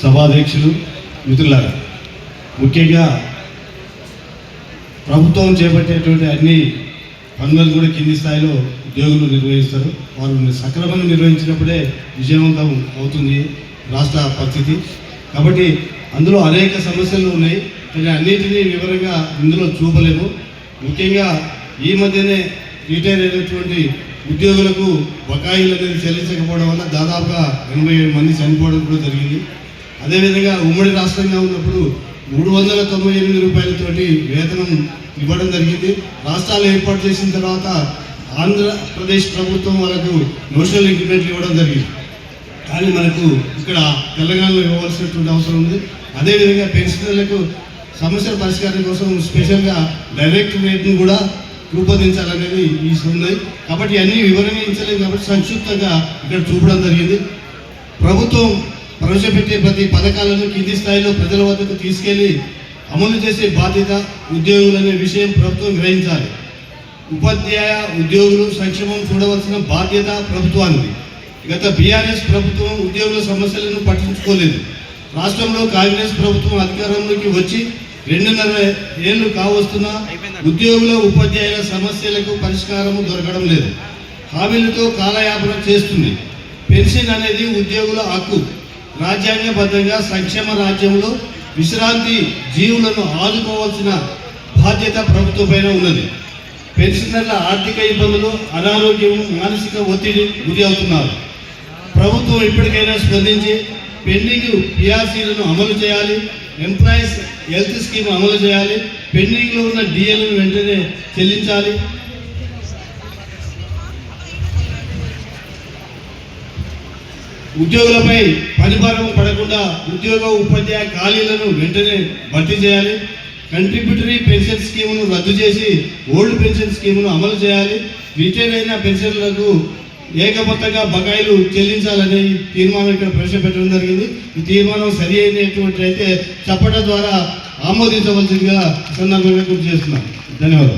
సభాధ్యక్షులు, మిత్రులారా, ముఖ్యంగా ప్రభుత్వం చేపట్టేటువంటి అన్ని పనులను కూడా కింది స్థాయిలో ఉద్యోగులు నిర్వహిస్తారు. వారు సక్రమంగా నిర్వహించినప్పుడే విజయవంతం అవుతుంది రాష్ట్ర పరిస్థితి. కాబట్టి అందులో అనేక సమస్యలు ఉన్నాయి, కానీ అన్నిటినీ వివరంగా ఇందులో చూపలేము. ముఖ్యంగా ఈ మధ్యనే రిటైర్ అయినటువంటి ఉద్యోగులకు బకాయిలు అనేది చెల్లించకపోవడం వల్ల దాదాపుగా 87 మంది చనిపోవడం కూడా జరిగింది. అదేవిధంగా ఉమ్మడి రాష్ట్రంగా ఉన్నప్పుడు 398 రూపాయలతోటి వేతనం ఇవ్వడం జరిగింది. రాష్ట్రాలు ఏర్పాటు చేసిన తర్వాత ఆంధ్రప్రదేశ్ ప్రభుత్వం వాళ్ళకు నోషనల్ ఇంక్రిమెంట్లు ఇవ్వడం జరిగింది. కానీ మనకు ఇక్కడ తెలంగాణలో ఇవ్వవలసినటువంటి అవసరం ఉంది. అదేవిధంగా పెన్షనర్లకు సమస్యల పరిష్కారం కోసం స్పెషల్గా డైరెక్ట్ రేట్ను కూడా రూపొందించాలనేది ఈ ఉన్నాయి. కాబట్టి అన్నీ వివరించలేదు కాబట్టి సంక్షిప్తంగా ఇక్కడ చూపడం జరిగింది. ప్రభుత్వం ప్రవేశపెట్టే ప్రతి పథకాలను కింది స్థాయిలో ప్రజల వద్దకు తీసుకెళ్లి అమలు చేసే బాధ్యత ఉద్యోగులనే విషయం ప్రభుత్వం గ్రహించాలి. ఉపాధ్యాయ ఉద్యోగులు సంక్షేమం చూడవలసిన బాధ్యత ప్రభుత్వానికి. గత బీఆర్ఎస్ ప్రభుత్వం ఉద్యోగుల సమస్యలను పట్టించుకోలేదు. రాష్ట్రంలో కాంగ్రెస్ ప్రభుత్వం అధికారంలోకి వచ్చి 2.5 ఏళ్లు కావస్తున్నా ఉద్యోగుల ఉపాధ్యాయుల సమస్యలకు పరిష్కారం దొరకడం లేదు. హామీలతో కాలయాపన చేస్తుంది. పెన్షన్ అనేది ఉద్యోగుల హక్కు. రాజ్యాంగబద్ధంగా సంక్షేమ రాజ్యంలో విశ్రాంతి జీవులను ఆదుకోవాల్సిన బాధ్యత ప్రభుత్వంపైన ఉన్నది. పెన్షనర్ల ఆర్థిక ఇబ్బందులు, అనారోగ్యం, మానసిక ఒత్తిడి గురి అవుతున్నారు. ప్రభుత్వం ఇప్పటికైనా స్పందించి పెండింగ్ పిఆర్సీలను అమలు చేయాలి. ఎంప్లాయీస్ హెల్త్ స్కీమ్ అమలు చేయాలి. పెండింగ్లో ఉన్న డిఎలను వెంటనే చెల్లించాలి. ఉద్యోగులపై పనిభారం పడకుండా ఉద్యోగ ఉపాధ్యాయ ఖాళీలను వెంటనే భర్తీ చేయాలి. కంట్రిబ్యూటరీ పెన్షన్ స్కీమును రద్దు చేసి ఓల్డ్ పెన్షన్ స్కీమును అమలు చేయాలి. రిటైర్ అయిన పెన్షన్లకు ఏకమొత్తంగా బకాయిలు చెల్లించాలని తీర్మానం ఇక్కడ ప్రవేశపెట్టడం జరిగింది. ఈ తీర్మానం సరి అయినటువంటి అయితే చప్పట ద్వారా ఆమోదించవలసిందిగా సందర్భంగా గుర్తు చేస్తున్నాను. ధన్యవాదాలు.